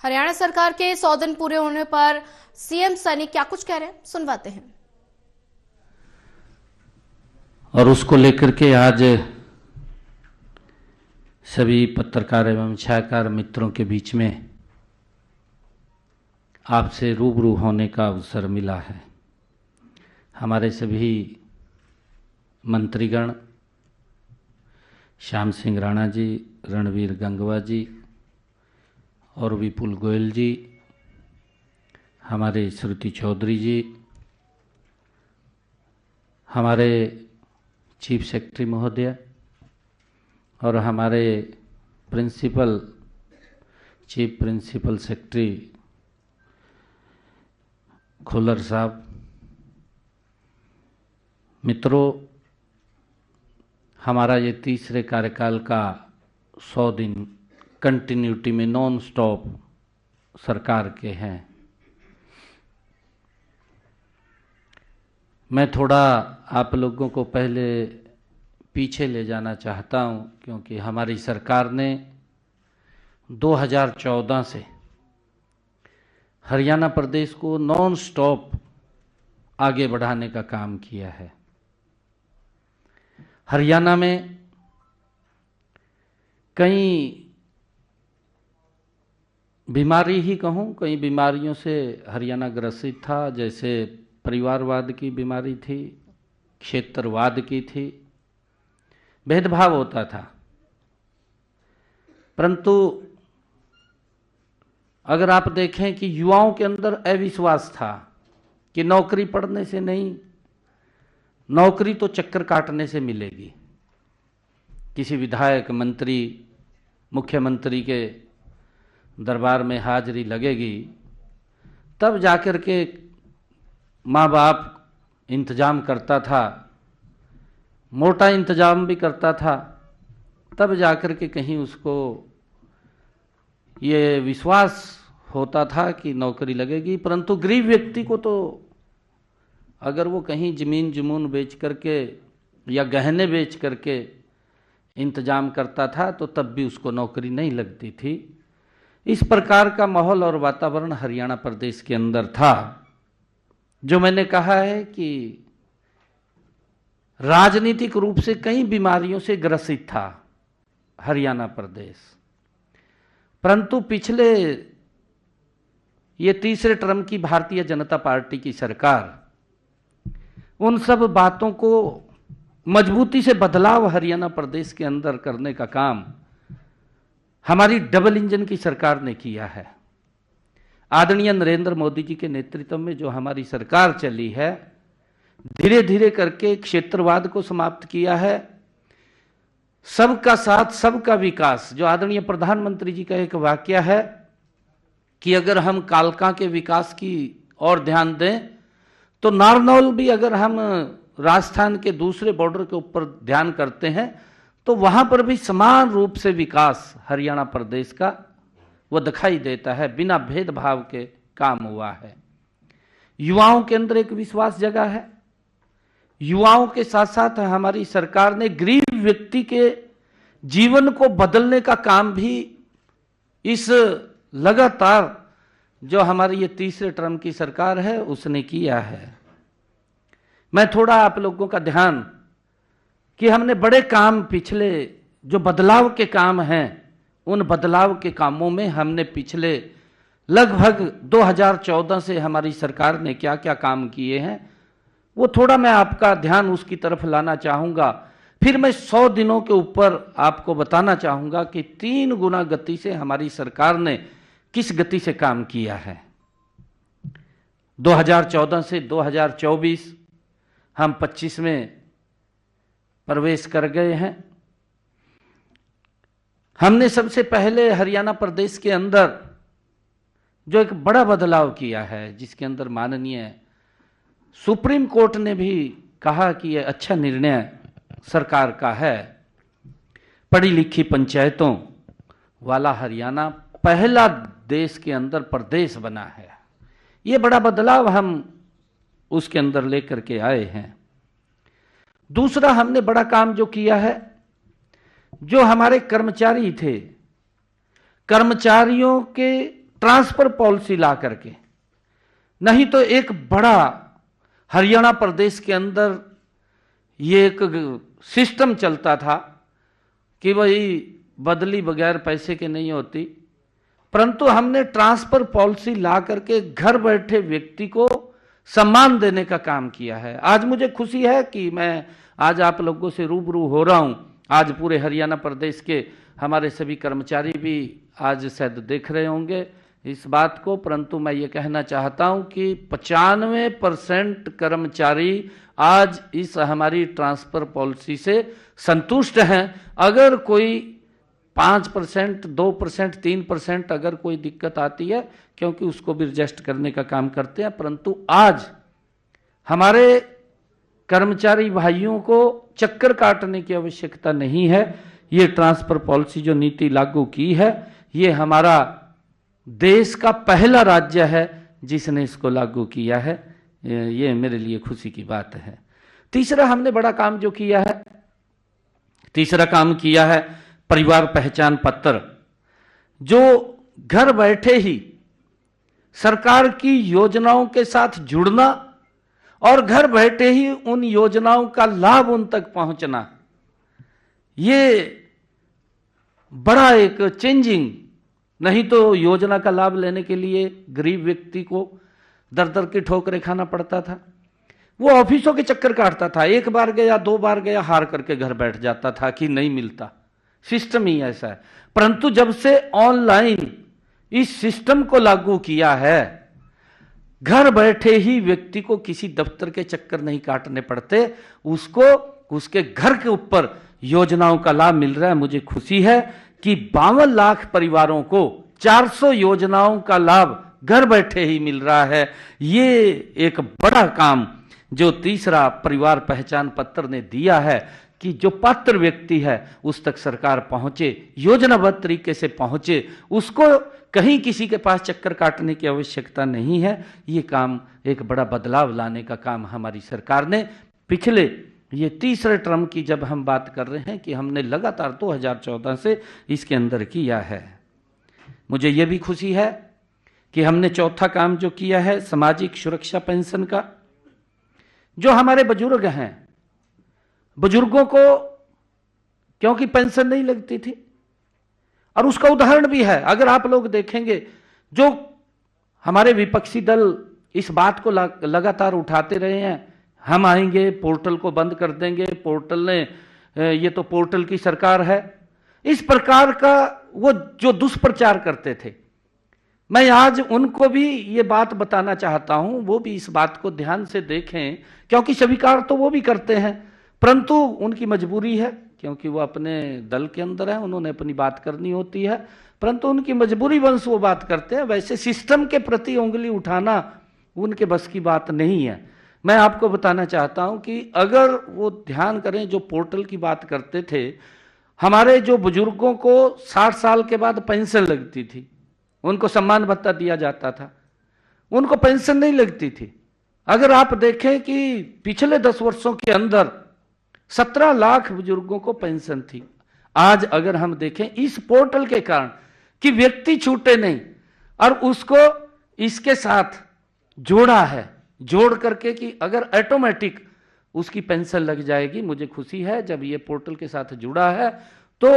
हरियाणा सरकार के 100 दिन पूरे होने पर सीएम सैनी क्या कुछ कह रहे हैं, सुनवाते हैं। और उसको लेकर के आज सभी पत्रकार एवं छायाकार मित्रों के बीच में आपसे रूबरू होने का अवसर मिला है। हमारे सभी मंत्रीगण, श्याम सिंह राणा जी, रणवीर गंगवा जी और विपुल गोयल जी, हमारे श्रुति चौधरी जी, हमारे चीफ सेक्रेटरी महोदय और हमारे चीफ प्रिंसिपल सेक्रेटरी खोलर साहब, मित्रों, हमारा ये तीसरे कार्यकाल का 100 दिन कंटिन्यूटी में नॉन स्टॉप सरकार के हैं। मैं थोड़ा आप लोगों को पहले पीछे ले जाना चाहता हूं, क्योंकि हमारी सरकार ने 2014 से हरियाणा प्रदेश को नॉन स्टॉप आगे बढ़ाने का काम किया है। हरियाणा में कई बीमारी ही कहूँ, कई बीमारियों से हरियाणा ग्रसित था। जैसे परिवारवाद की बीमारी थी, क्षेत्रवाद की थी, भेदभाव होता था। परंतु अगर आप देखें कि युवाओं के अंदर अविश्वास था कि नौकरी पढ़ने से नहीं, नौकरी तो चक्कर काटने से मिलेगी। किसी विधायक, मंत्री, मुख्यमंत्री के दरबार में हाजिरी लगेगी, तब जाकर के माँ बाप इंतजाम करता था, मोटा इंतजाम भी करता था, तब जाकर के कहीं उसको ये विश्वास होता था कि नौकरी लगेगी। परंतु गरीब व्यक्ति को तो अगर वो कहीं जमीन जमून बेच करके या गहने बेच करके इंतजाम करता था तो तब भी उसको नौकरी नहीं लगती थी। इस प्रकार का माहौल और वातावरण हरियाणा प्रदेश के अंदर था, जो मैंने कहा है कि राजनीतिक रूप से कई बीमारियों से ग्रसित था हरियाणा प्रदेश। परंतु पिछले ये तीसरे टर्म की भारतीय जनता पार्टी की सरकार उन सब बातों को मजबूती से बदलाव हरियाणा प्रदेश के अंदर करने का काम हमारी डबल इंजन की सरकार ने किया है। आदरणीय नरेंद्र मोदी जी के नेतृत्व में जो हमारी सरकार चली है, धीरे धीरे करके क्षेत्रवाद को समाप्त किया है। सबका साथ सबका विकास, जो आदरणीय प्रधानमंत्री जी का एक वाक्य है कि अगर हम कालका के विकास की ओर ध्यान दें तो नारनौल भी, अगर हम राजस्थान के दूसरे बॉर्डर के ऊपर ध्यान करते हैं तो वहां पर भी समान रूप से विकास हरियाणा प्रदेश का वो दिखाई देता है। बिना भेदभाव के काम हुआ है। युवाओं के अंदर एक विश्वास जगा है। युवाओं के साथ साथ हमारी सरकार ने गरीब व्यक्ति के जीवन को बदलने का काम भी इस लगातार जो हमारी ये तीसरे टर्म की सरकार है उसने किया है। मैं थोड़ा आप लोगों का ध्यान कि हमने बड़े काम, पिछले जो बदलाव के काम हैं, उन बदलाव के कामों में हमने पिछले लगभग 2014 से हमारी सरकार ने क्या क्या काम किए हैं, वो थोड़ा मैं आपका ध्यान उसकी तरफ लाना चाहूँगा। फिर मैं 100 दिनों के ऊपर आपको बताना चाहूँगा कि 3 गुना गति से हमारी सरकार ने किस गति से काम किया है। 2014 से 2024 हम 25 में प्रवेश कर गए हैं। हमने सबसे पहले हरियाणा प्रदेश के अंदर जो एक बड़ा बदलाव किया है, जिसके अंदर माननीय सुप्रीम कोर्ट ने भी कहा कि यह अच्छा निर्णय सरकार का है, पढ़ी लिखी पंचायतों वाला हरियाणा पहला देश के अंदर प्रदेश बना है। ये बड़ा बदलाव हम उसके अंदर लेकर के आए हैं। दूसरा हमने बड़ा काम जो किया है, जो हमारे कर्मचारी थे, कर्मचारियों के ट्रांसफर पॉलिसी ला करके, नहीं तो एक बड़ा हरियाणा प्रदेश के अंदर ये एक सिस्टम चलता था कि भाई बदली बगैर पैसे के नहीं होती, परंतु हमने ट्रांसफर पॉलिसी ला करके घर बैठे व्यक्ति को सम्मान देने का काम किया है। आज मुझे खुशी है कि मैं आज आप लोगों से रूबरू हो रहा हूं। आज पूरे हरियाणा प्रदेश के हमारे सभी कर्मचारी भी आज शायद देख रहे होंगे इस बात को, परंतु मैं ये कहना चाहता हूं कि 95% कर्मचारी आज इस हमारी ट्रांसफर पॉलिसी से संतुष्ट हैं। अगर कोई 5%, 2%, 3% अगर कोई दिक्कत आती है, क्योंकि उसको भी एडजस्ट करने का काम करते हैं, परंतु आज हमारे कर्मचारी भाइयों को चक्कर काटने की आवश्यकता नहीं है। ये ट्रांसफर पॉलिसी जो नीति लागू की है, ये हमारा देश का पहला राज्य है जिसने इसको लागू किया है। ये मेरे लिए खुशी की बात है। तीसरा हमने बड़ा काम जो किया है, तीसरा काम किया है परिवार पहचान पत्र, जो घर बैठे ही सरकार की योजनाओं के साथ जुड़ना और घर बैठे ही उन योजनाओं का लाभ उन तक पहुंचना, ये बड़ा एक चेंजिंग। नहीं तो योजना का लाभ लेने के लिए गरीब व्यक्ति को दर दर की ठोकरें खाना पड़ता था, वो ऑफिसों के चक्कर काटता था, एक बार गया, 2 बार गया, हार करके घर बैठ जाता था कि नहीं मिलता। सिस्टम ही ऐसा है। परंतु जब से ऑनलाइन इस सिस्टम को लागू किया है, घर बैठे ही व्यक्ति को किसी दफ्तर के चक्कर नहीं काटने पड़ते, उसको उसके घर के ऊपर योजनाओं का लाभ मिल रहा है। मुझे खुशी है कि 52 लाख परिवारों को 400 योजनाओं का लाभ घर बैठे ही मिल रहा है। ये एक बड़ा काम जो तीसरा परिवार पहचान पत्र ने दिया है कि जो पात्र व्यक्ति है उस तक सरकार पहुंचे, योजनाबद्ध तरीके से पहुंचे, उसको कहीं किसी के पास चक्कर काटने की आवश्यकता नहीं है। ये काम एक बड़ा बदलाव लाने का काम हमारी सरकार ने पिछले ये तीसरे टर्म की जब हम बात कर रहे हैं कि हमने लगातार 2014 से इसके अंदर किया है। मुझे ये भी खुशी है कि हमने चौथा काम जो किया है सामाजिक सुरक्षा पेंशन का। जो हमारे बुजुर्ग हैं, बुजुर्गों को क्योंकि पेंशन नहीं लगती थी, और उसका उदाहरण भी है। अगर आप लोग देखेंगे, जो हमारे विपक्षी दल इस बात को लगातार उठाते रहे हैं, हम आएंगे पोर्टल को बंद कर देंगे, पोर्टल ने ये तो पोर्टल की सरकार है, इस प्रकार का वो जो दुष्प्रचार करते थे, मैं आज उनको भी ये बात बताना चाहता हूं, वो भी इस बात को ध्यान से देखें, क्योंकि स्वीकार तो वो भी करते हैं, परंतु उनकी मजबूरी है, क्योंकि वो अपने दल के अंदर है, उन्होंने अपनी बात करनी होती है, परंतु उनकी मजबूरी वंश वो बात करते हैं। वैसे सिस्टम के प्रति उंगली उठाना उनके बस की बात नहीं है। मैं आपको बताना चाहता हूं कि अगर वो ध्यान करें, जो पोर्टल की बात करते थे, हमारे जो बुजुर्गों को 60 साल के बाद पेंशन लगती थी, उनको सम्मान भत्ता दिया जाता था, उनको पेंशन नहीं लगती थी। अगर आप देखें कि पिछले 10 वर्षों के अंदर 17 लाख बुजुर्गों को पेंशन थी। आज अगर हम देखें इस पोर्टल के कारण कि व्यक्ति छूटे नहीं और उसको इसके साथ जोड़ा है, जोड़ करके कि अगर ऑटोमेटिक उसकी पेंशन लग जाएगी। मुझे खुशी है जब ये पोर्टल के साथ जुड़ा है, तो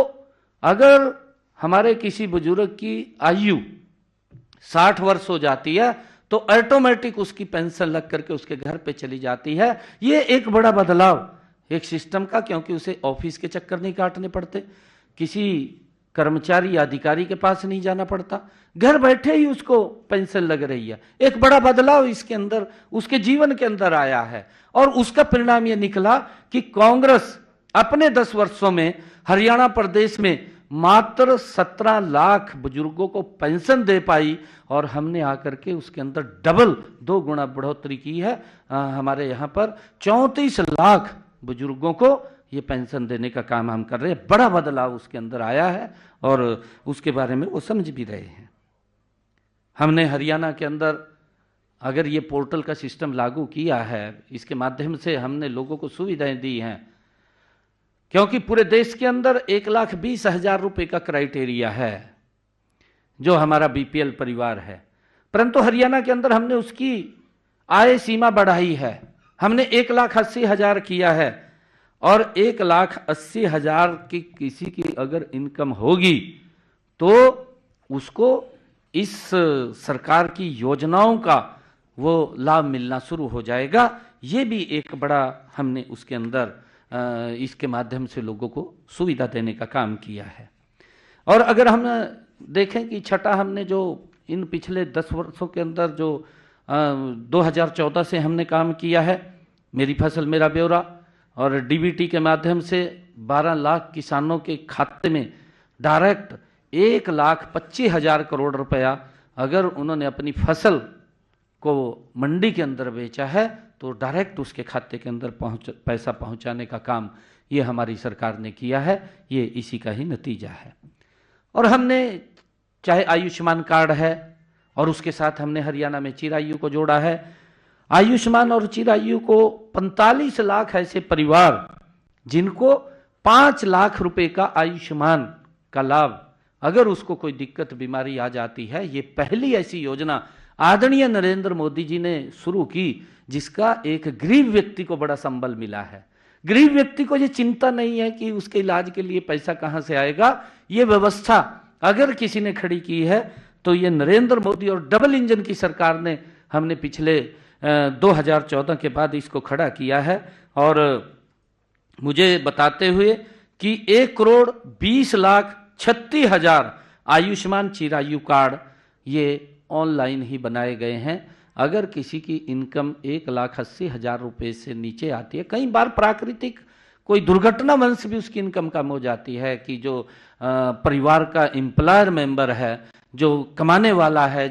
अगर हमारे किसी बुजुर्ग की आयु 60 वर्ष हो जाती है तो ऑटोमेटिक उसकी पेंशन लग करके उसके घर पे चली जाती है। ये एक बड़ा बदलाव एक सिस्टम का, क्योंकि उसे ऑफिस के चक्कर नहीं काटने पड़ते, किसी कर्मचारी या अधिकारी के पास नहीं जाना पड़ता, घर बैठे ही उसको पेंशन लग रही है। एक बड़ा बदलाव इसके अंदर उसके जीवन के अंदर आया है, और उसका परिणाम यह निकला कि कांग्रेस अपने 10 वर्षों में हरियाणा प्रदेश में मात्र 17 लाख बुजुर्गों को पेंशन दे पाई, और हमने आकर के उसके अंदर डबल 2 गुना बढ़ोतरी की है। हमारे यहाँ पर 34 लाख बुजुर्गों को ये पेंशन देने का काम हम कर रहे हैं। बड़ा बदलाव उसके अंदर आया है और उसके बारे में वो समझ भी रहे हैं। हमने हरियाणा के अंदर अगर ये पोर्टल का सिस्टम लागू किया है, इसके माध्यम से हमने लोगों को सुविधाएं दी हैं, क्योंकि पूरे देश के अंदर 1,20,000 रुपए का क्राइटेरिया है। जो हमारा बीपीएल परिवार है। परंतु हरियाणा के अंदर हमने उसकी आय सीमा बढ़ाई है। हमने 1,80,000 किया है, और 1,80,000 की किसी की अगर इनकम होगी तो उसको इस सरकार की योजनाओं का वो लाभ मिलना शुरू हो जाएगा। ये भी एक बड़ा हमने उसके अंदर इसके माध्यम से लोगों को सुविधा देने का काम किया है। और अगर हम देखें कि छठा हमने जो इन पिछले 10 वर्षों के अंदर जो 2014 से हमने काम किया है, मेरी फसल मेरा ब्यौरा और डीबीटी के माध्यम से 12 लाख किसानों के खाते में डायरेक्ट 1,25,000 करोड़ रुपया अगर उन्होंने अपनी फसल को मंडी के अंदर बेचा है तो डायरेक्ट उसके खाते के अंदर पैसा पहुंचाने का काम ये हमारी सरकार ने किया है। ये इसी का ही नतीजा है। और हमने चाहे आयुष्मान कार्ड है, और उसके साथ हमने हरियाणा में चिरायु को जोड़ा है। आयुष्मान और चिरायु को 45 लाख ऐसे परिवार जिनको 5 लाख रुपए का आयुष्मान का लाभ, अगर उसको कोई दिक्कत बीमारी आ जाती है, ये पहली ऐसी योजना आदरणीय नरेंद्र मोदी जी ने शुरू की जिसका एक गरीब व्यक्ति को बड़ा संबल मिला है। गरीब व्यक्ति को ये चिंता नहीं है कि उसके इलाज के लिए पैसा कहां से आएगा। ये व्यवस्था अगर किसी ने खड़ी की है तो ये नरेंद्र मोदी और डबल इंजन की सरकार ने हमने पिछले 2014 के बाद इसको खड़ा किया है। और मुझे बताते हुए कि 1,20,36,000 आयुष्मान चिरायु कार्ड ये ऑनलाइन ही बनाए गए हैं। अगर किसी की इनकम 1,80,000 रुपये से नीचे आती है, कई बार प्राकृतिक कोई दुर्घटनावश भी उसकी इनकम कम हो जाती है कि जो परिवार का एम्प्लॉयर मेंबर है, जो कमाने वाला है,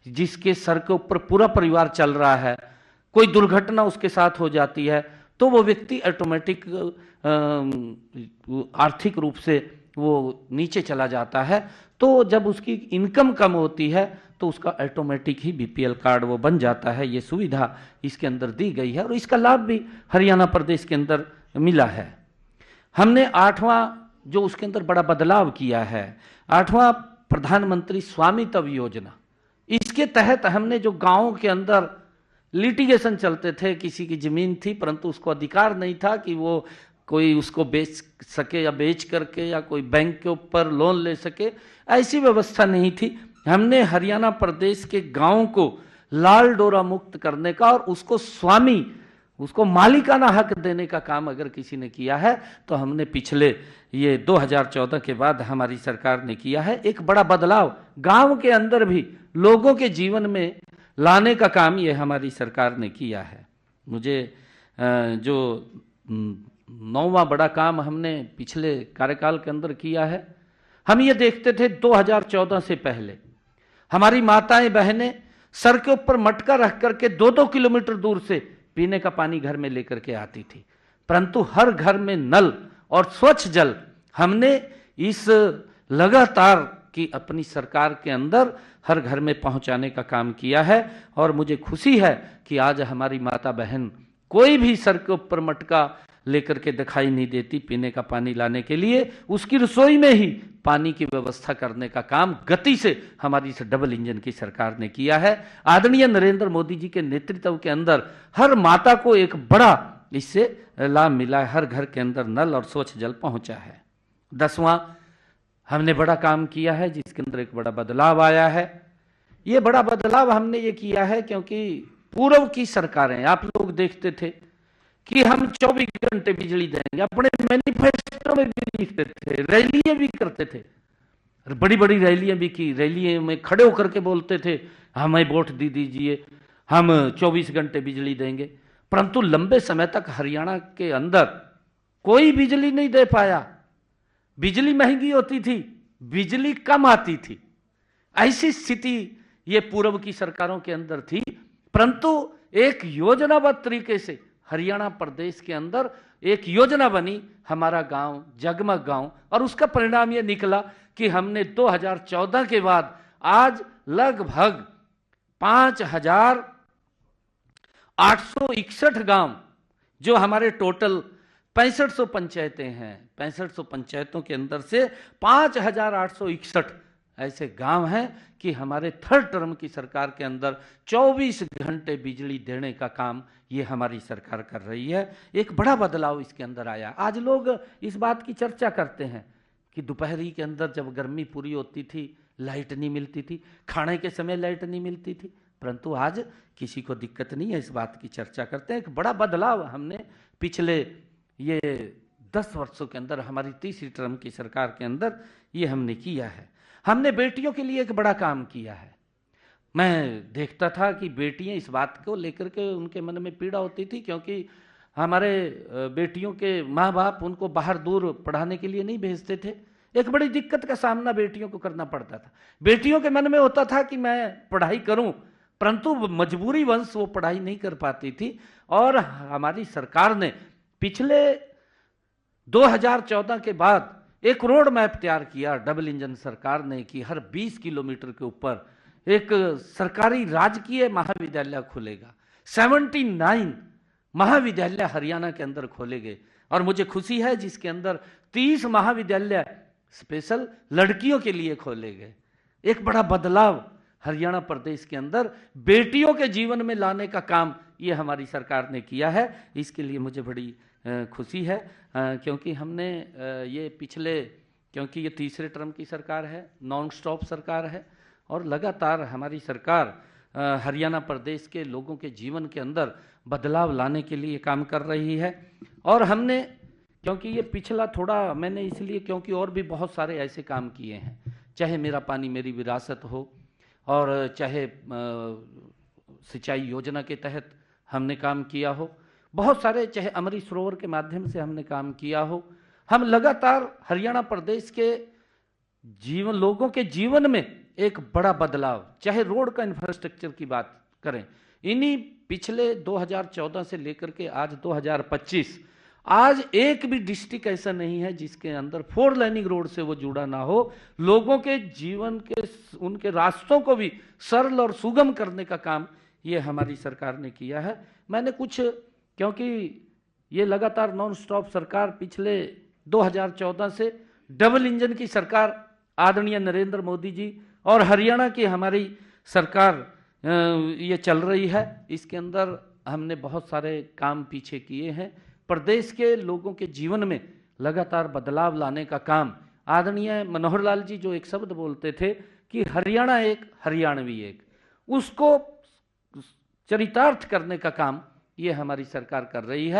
जिसके सर के ऊपर पूरा परिवार चल रहा है, कोई दुर्घटना उसके साथ हो जाती है तो वो व्यक्ति ऑटोमेटिक आर्थिक रूप से वो नीचे चला जाता है। तो जब उसकी इनकम कम होती है तो उसका ऑटोमेटिक ही बीपीएल कार्ड वो बन जाता है। ये सुविधा इसके अंदर दी गई है और इसका लाभ भी हरियाणा प्रदेश के अंदर मिला है। हमने 8वां जो उसके अंदर बड़ा बदलाव किया है, 8वां प्रधानमंत्री स्वामित्व योजना, इसके तहत हमने जो गांवों के अंदर लिटिगेशन चलते थे, किसी की जमीन थी परंतु उसको अधिकार नहीं था कि वो कोई उसको बेच सके या बेच करके या कोई बैंक के ऊपर लोन ले सके, ऐसी व्यवस्था नहीं थी। हमने हरियाणा प्रदेश के गांवों को लाल डोरा मुक्त करने का और उसको स्वामी, उसको मालिकाना हक देने का काम अगर किसी ने किया है तो हमने पिछले ये 2014 के बाद हमारी सरकार ने किया है। एक बड़ा बदलाव गांव के अंदर भी लोगों के जीवन में लाने का काम ये हमारी सरकार ने किया है। मुझे जो 9वां बड़ा काम हमने पिछले कार्यकाल के अंदर किया है, हम ये देखते थे 2014 से पहले हमारी माताएं बहनें सर के ऊपर मटका रख करके 2-2 किलोमीटर दूर से पीने का पानी घर में लेकर के आती थी, परंतु हर घर में नल और स्वच्छ जल हमने इस लगातार की अपनी सरकार के अंदर हर घर में पहुंचाने का काम किया है। और मुझे खुशी है कि आज हमारी माता बहन कोई भी सर के ऊपर मटका लेकर के दिखाई नहीं देती पीने का पानी लाने के लिए। उसकी रसोई में ही पानी की व्यवस्था करने का काम गति से हमारी इस डबल इंजन की सरकार ने किया है। आदरणीय नरेंद्र मोदी जी के नेतृत्व के अंदर हर माता को एक बड़ा इससे लाभ मिला है, हर घर के अंदर नल और स्वच्छ जल पहुंचा है। 10वां हमने बड़ा काम किया है जिसके अंदर एक बड़ा बदलाव आया है। ये बड़ा बदलाव हमने ये किया है क्योंकि पूर्व की सरकारें, आप लोग देखते थे कि हम 24 घंटे बिजली देंगे, अपने मैनिफेस्टो में भी लिखते थे, रैलियां भी करते थे, बड़ी बड़ी रैलियां भी की, रैलियों में खड़े होकर के बोलते थे हमें वोट दे दीजिए, हम 24 घंटे बिजली देंगे। परंतु लंबे समय तक हरियाणा के अंदर कोई बिजली नहीं दे पाया। बिजली महंगी होती थी, बिजली कम आती थी, ऐसी स्थिति ये पूर्व की सरकारों के अंदर थी। परंतु एक योजनाबद्ध तरीके से हरियाणा प्रदेश के अंदर एक योजना बनी, हमारा गांव जगमग गांव, और उसका परिणाम यह निकला कि हमने 2014 के बाद आज लगभग 5,861 गांव, जो हमारे टोटल 6500 पंचायतें हैं, 6500 पंचायतों के अंदर से 5,861 ऐसे गांव हैं कि हमारे थर्ड टर्म की सरकार के अंदर 24 घंटे बिजली देने का काम ये हमारी सरकार कर रही है। एक बड़ा बदलाव इसके अंदर आया। आज लोग इस बात की चर्चा करते हैं कि दोपहरी के अंदर जब गर्मी पूरी होती थी लाइट नहीं मिलती थी, खाने के समय लाइट नहीं मिलती थी, परंतु आज किसी को दिक्कत नहीं है, इस बात की चर्चा करते हैं। एक बड़ा बदलाव हमने पिछले ये 10 वर्षों के अंदर, हमारी तीसरी टर्म की सरकार के अंदर ये हमने किया है। हमने बेटियों के लिए एक बड़ा काम किया है। मैं देखता था कि बेटियां, इस बात को लेकर के उनके मन में पीड़ा होती थी, क्योंकि हमारे बेटियों के माँ बाप उनको बाहर दूर पढ़ाने के लिए नहीं भेजते थे। एक बड़ी दिक्कत का सामना बेटियों को करना पड़ता था। बेटियों के मन में होता था कि मैं पढ़ाई करूं, परंतु मजबूरी वंश वो पढ़ाई नहीं कर पाती थी। और हमारी सरकार ने पिछले 2014 के बाद एक रोड मैप तैयार किया डबल इंजन सरकार ने, कि हर 20 किलोमीटर के ऊपर एक सरकारी राजकीय महाविद्यालय खुलेगा। 79 महाविद्यालय हरियाणा के अंदर खोले गए और मुझे खुशी है जिसके अंदर 30 महाविद्यालय स्पेशल लड़कियों के लिए खोले गए। एक बड़ा बदलाव हरियाणा प्रदेश के अंदर बेटियों के जीवन में लाने का काम ये हमारी सरकार ने किया है। इसके लिए मुझे बड़ी खुशी है, क्योंकि हमने ये पिछले, क्योंकि ये तीसरे टर्म की सरकार है, नॉन स्टॉप सरकार है और लगातार हमारी सरकार हरियाणा प्रदेश के लोगों के जीवन के अंदर बदलाव लाने के लिए काम कर रही है। और हमने, क्योंकि ये पिछला थोड़ा मैंने इसलिए, क्योंकि और भी बहुत सारे ऐसे काम किए हैं, चाहे मेरा पानी मेरी विरासत हो, और चाहे सिंचाई योजना के तहत हमने काम किया हो, बहुत सारे, चाहे अमृत सरोवर के माध्यम से हमने काम किया हो। हम लगातार हरियाणा प्रदेश के जीवन, लोगों के जीवन में एक बड़ा बदलाव, चाहे रोड का इंफ्रास्ट्रक्चर की बात करें, इन्हीं पिछले 2014 से लेकर के आज 2025, आज एक भी डिस्ट्रिक्ट ऐसा नहीं है जिसके अंदर 4 लाइनिंग रोड से वो जुड़ा ना हो। लोगों के जीवन के, उनके रास्तों को भी सरल और सुगम करने का काम ये हमारी सरकार ने किया है। मैंने कुछ, क्योंकि ये लगातार नॉन स्टॉप सरकार पिछले 2014 से डबल इंजन की सरकार आदरणीय नरेंद्र मोदी जी और हरियाणा की हमारी सरकार ये चल रही है, इसके अंदर हमने बहुत सारे काम पीछे किए हैं। प्रदेश के लोगों के जीवन में लगातार बदलाव लाने का काम, आदरणीय मनोहर लाल जी जो एक शब्द बोलते थे कि हरियाणा एक, हरियाणवी एक, उसको चरितार्थ करने का काम ये हमारी सरकार कर रही है।